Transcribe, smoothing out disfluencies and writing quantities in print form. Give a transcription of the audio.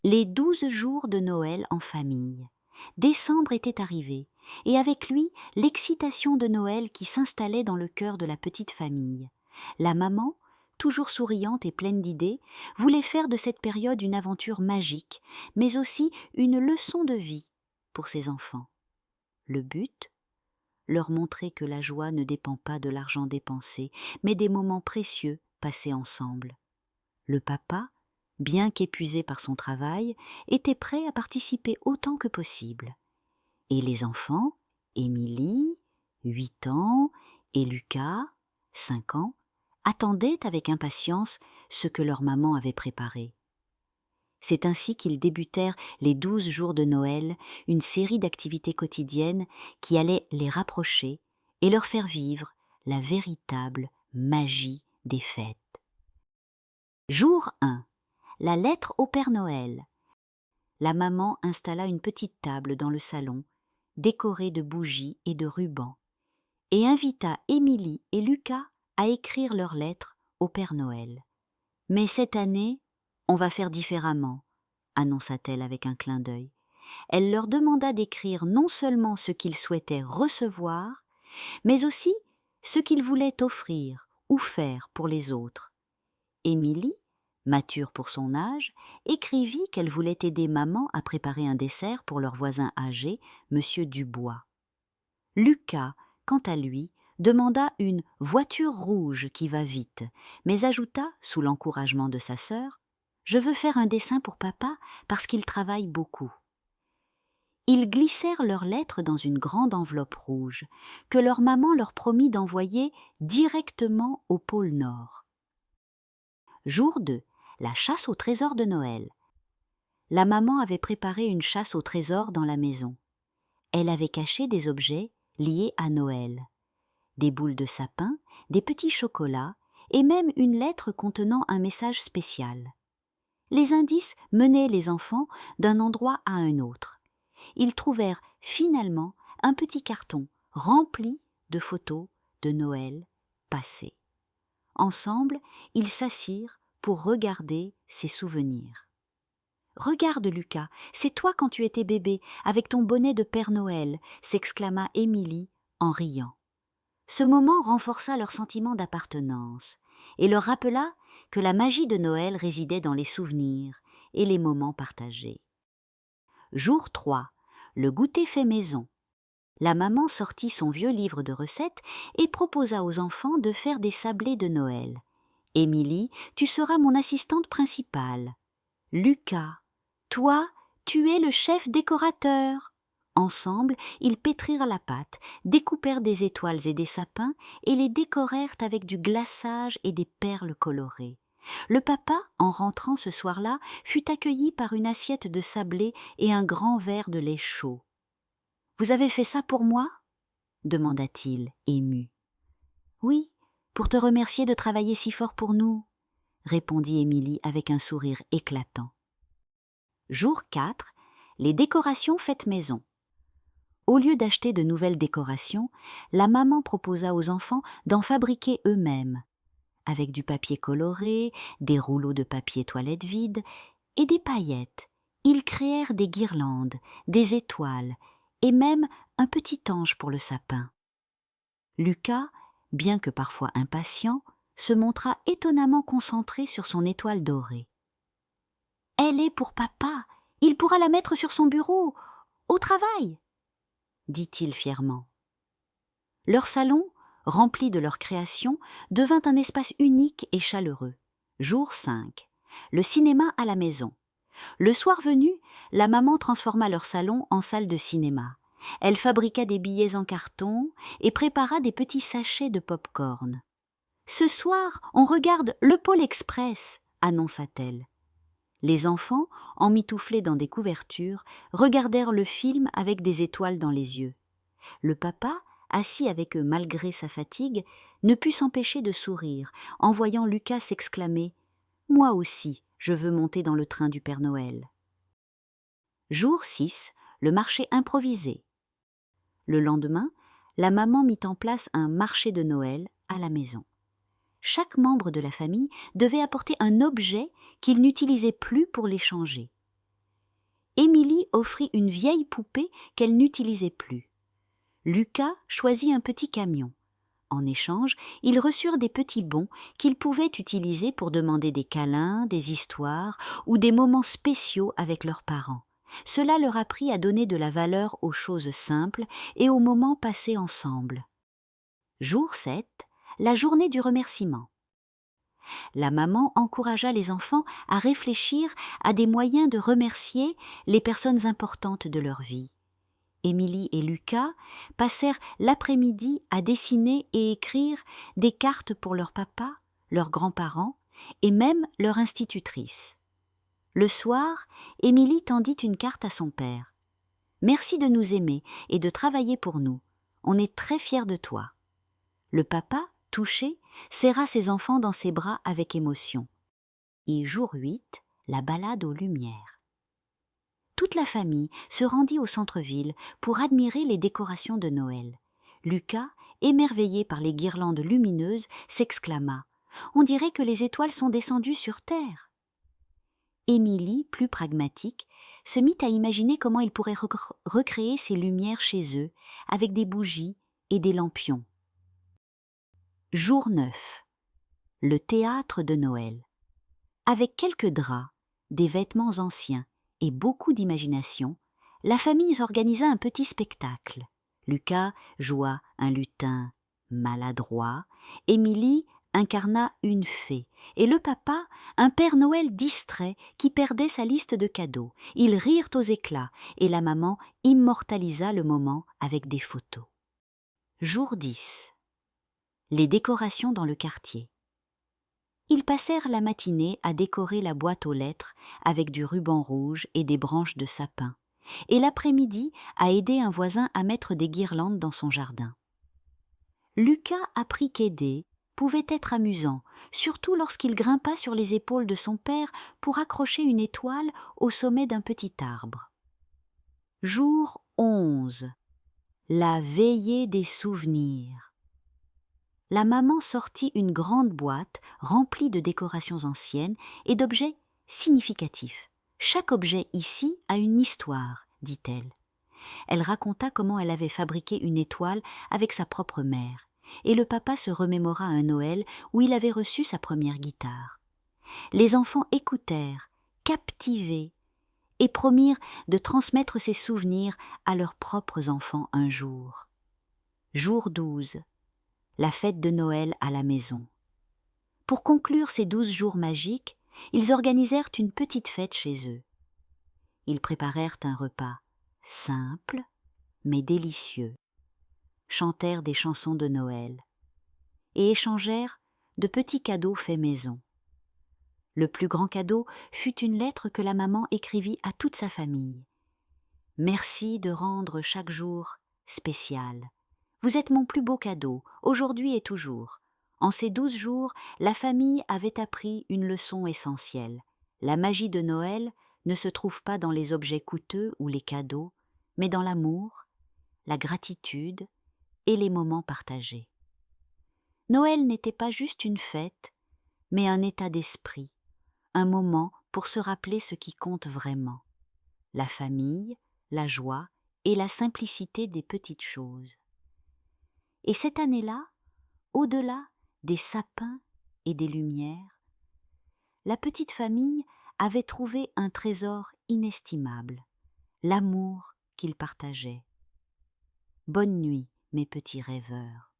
Les 12 jours de Noël en famille. Décembre était arrivé, et avec lui l'excitation de Noël qui s'installait dans le cœur de la petite famille. La maman, toujours souriante et pleine d'idées, voulait faire de cette période une aventure magique, mais aussi une leçon de vie pour ses enfants. Le but ? Leur montrer que la joie ne dépend pas de l'argent dépensé, mais des moments précieux passés ensemble. Le papa, bien qu'épuisé par son travail, était prêt à participer autant que possible. Et les enfants, Émilie, 8 ans, et Lucas, 5 ans, attendaient avec impatience ce que leur maman avait préparé. C'est ainsi qu'ils débutèrent les 12 jours de Noël, une série d'activités quotidiennes qui allaient les rapprocher et leur faire vivre la véritable magie des fêtes. Jour 1. La lettre au Père Noël. La maman installa une petite table dans le salon, décorée de bougies et de rubans, et invita Émilie et Lucas à écrire leur lettre au Père Noël. « Mais cette année, on va faire différemment », annonça-t-elle avec un clin d'œil. Elle leur demanda d'écrire non seulement ce qu'ils souhaitaient recevoir, mais aussi ce qu'ils voulaient offrir ou faire pour les autres. Émilie, mature pour son âge, écrivit qu'elle voulait aider maman à préparer un dessert pour leur voisin âgé, Monsieur Dubois. Lucas, quant à lui, demanda une voiture rouge qui va vite, mais ajouta, sous l'encouragement de sa sœur, « Je veux faire un dessin pour papa parce qu'il travaille beaucoup. » Ils glissèrent leurs lettres dans une grande enveloppe rouge que leur maman leur promit d'envoyer directement au pôle Nord. Jour 2. La chasse au trésor de Noël. La maman avait préparé une chasse au trésor dans la maison. Elle avait caché des objets liés à Noël. Des boules de sapin, des petits chocolats et même une lettre contenant un message spécial. Les indices menaient les enfants d'un endroit à un autre. Ils trouvèrent finalement un petit carton rempli de photos de Noël passé. Ensemble, ils s'assirent pour regarder ces souvenirs. « Regarde, Lucas, c'est toi quand tu étais bébé, avec ton bonnet de Père Noël », s'exclama Émilie en riant. Ce moment renforça leur sentiment d'appartenance et leur rappela que la magie de Noël résidait dans les souvenirs et les moments partagés. Jour 3. Le goûter fait maison. La maman sortit son vieux livre de recettes et proposa aux enfants de faire des sablés de Noël. « Émilie, tu seras mon assistante principale. Lucas, toi, tu es le chef décorateur. » Ensemble, ils pétrirent la pâte, découpèrent des étoiles et des sapins et les décorèrent avec du glaçage et des perles colorées. Le papa, en rentrant ce soir-là, fut accueilli par une assiette de sablé et un grand verre de lait chaud. « Vous avez fait ça pour moi ?» demanda-t-il, ému. « Oui, pour te remercier de travailler si fort pour nous, » répondit Émilie avec un sourire éclatant. Jour 4. Les décorations faites maison. Au lieu d'acheter de nouvelles décorations, la maman proposa aux enfants d'en fabriquer eux-mêmes, avec du papier coloré, des rouleaux de papier toilette vide et des paillettes. Ils créèrent des guirlandes, des étoiles et même un petit ange pour le sapin. Lucas, bien que parfois impatient, se montra étonnamment concentré sur son étoile dorée. « Elle est pour papa, il pourra la mettre sur son bureau, au travail !» dit-il fièrement. Leur salon, rempli de leurs créations, devint un espace unique et chaleureux. Jour 5. Le cinéma à la maison. Le soir venu, la maman transforma leur salon en salle de cinéma. Elle fabriqua des billets en carton et prépara des petits sachets de pop-corn. « Ce soir, on regarde Le Pôle Express », annonça-t-elle. Les enfants, emmitouflés dans des couvertures, regardèrent le film avec des étoiles dans les yeux. Le papa, assis avec eux malgré sa fatigue, ne put s'empêcher de sourire en voyant Lucas s'exclamer « Moi aussi, je veux monter dans le train du Père Noël ». Jour 6. Le marché improvisé. Le lendemain, la maman mit en place un marché de Noël à la maison. Chaque membre de la famille devait apporter un objet qu'il n'utilisait plus pour l'échanger. Émilie offrit une vieille poupée qu'elle n'utilisait plus. Lucas choisit un petit camion. En échange, ils reçurent des petits bons qu'ils pouvaient utiliser pour demander des câlins, des histoires ou des moments spéciaux avec leurs parents. Cela leur apprit à donner de la valeur aux choses simples et aux moments passés ensemble. Jour 7, la journée du remerciement. La maman encouragea les enfants à réfléchir à des moyens de remercier les personnes importantes de leur vie. Émilie et Lucas passèrent l'après-midi à dessiner et écrire des cartes pour leur papa, leurs grands-parents et même leur institutrice. Le soir, Émilie tendit une carte à son père. « Merci de nous aimer et de travailler pour nous. On est très fiers de toi. » Le papa, touché, serra ses enfants dans ses bras avec émotion. Et jour 8, la balade aux lumières. Toute la famille se rendit au centre-ville pour admirer les décorations de Noël. Lucas, émerveillé par les guirlandes lumineuses, s'exclama « On dirait que les étoiles sont descendues sur terre !» Émilie, plus pragmatique, se mit à imaginer comment ils pourraient recréer ces lumières chez eux, avec des bougies et des lampions. Jour 9. Le théâtre de Noël. Avec quelques draps, des vêtements anciens et beaucoup d'imagination, la famille organisa un petit spectacle. Lucas joua un lutin maladroit, Émilie incarna une fée, et le papa un Père Noël distrait qui perdait sa liste de cadeaux. Ils rirent aux éclats, et la maman immortalisa le moment avec des photos. Jour 10. Les décorations dans le quartier. Ils passèrent la matinée à décorer la boîte aux lettres avec du ruban rouge et des branches de sapin, et l'après-midi à aider un voisin à mettre des guirlandes dans son jardin. Lucas apprit qu'aider pouvait être amusant, surtout lorsqu'il grimpa sur les épaules de son père pour accrocher une étoile au sommet d'un petit arbre. Jour 11. La veillée des souvenirs. La maman sortit une grande boîte remplie de décorations anciennes et d'objets significatifs. « Chaque objet ici a une histoire, dit-elle. Elle raconta comment elle avait fabriqué une étoile avec sa propre mère, et le papa se remémora un Noël où il avait reçu sa première guitare. Les enfants écoutèrent, captivés, et promirent de transmettre ces souvenirs à leurs propres enfants un jour. Jour 12. La fête de Noël à la maison. Pour conclure ces 12 jours magiques, ils organisèrent une petite fête chez eux. Ils préparèrent un repas simple mais délicieux, chantèrent des chansons de Noël et échangèrent de petits cadeaux faits maison. Le plus grand cadeau fut une lettre que la maman écrivit à toute sa famille. « Merci de rendre chaque jour spécial. Vous êtes mon plus beau cadeau, aujourd'hui et toujours. » En ces 12 jours, la famille avait appris une leçon essentielle. La magie de Noël ne se trouve pas dans les objets coûteux ou les cadeaux, mais dans l'amour, la gratitude et les moments partagés. Noël n'était pas juste une fête, mais un état d'esprit, un moment pour se rappeler ce qui compte vraiment, la famille, la joie et la simplicité des petites choses. Et cette année-là, au-delà des sapins et des lumières, la petite famille avait trouvé un trésor inestimable, l'amour qu'ils partageaient. Bonne nuit, mes petits rêveurs.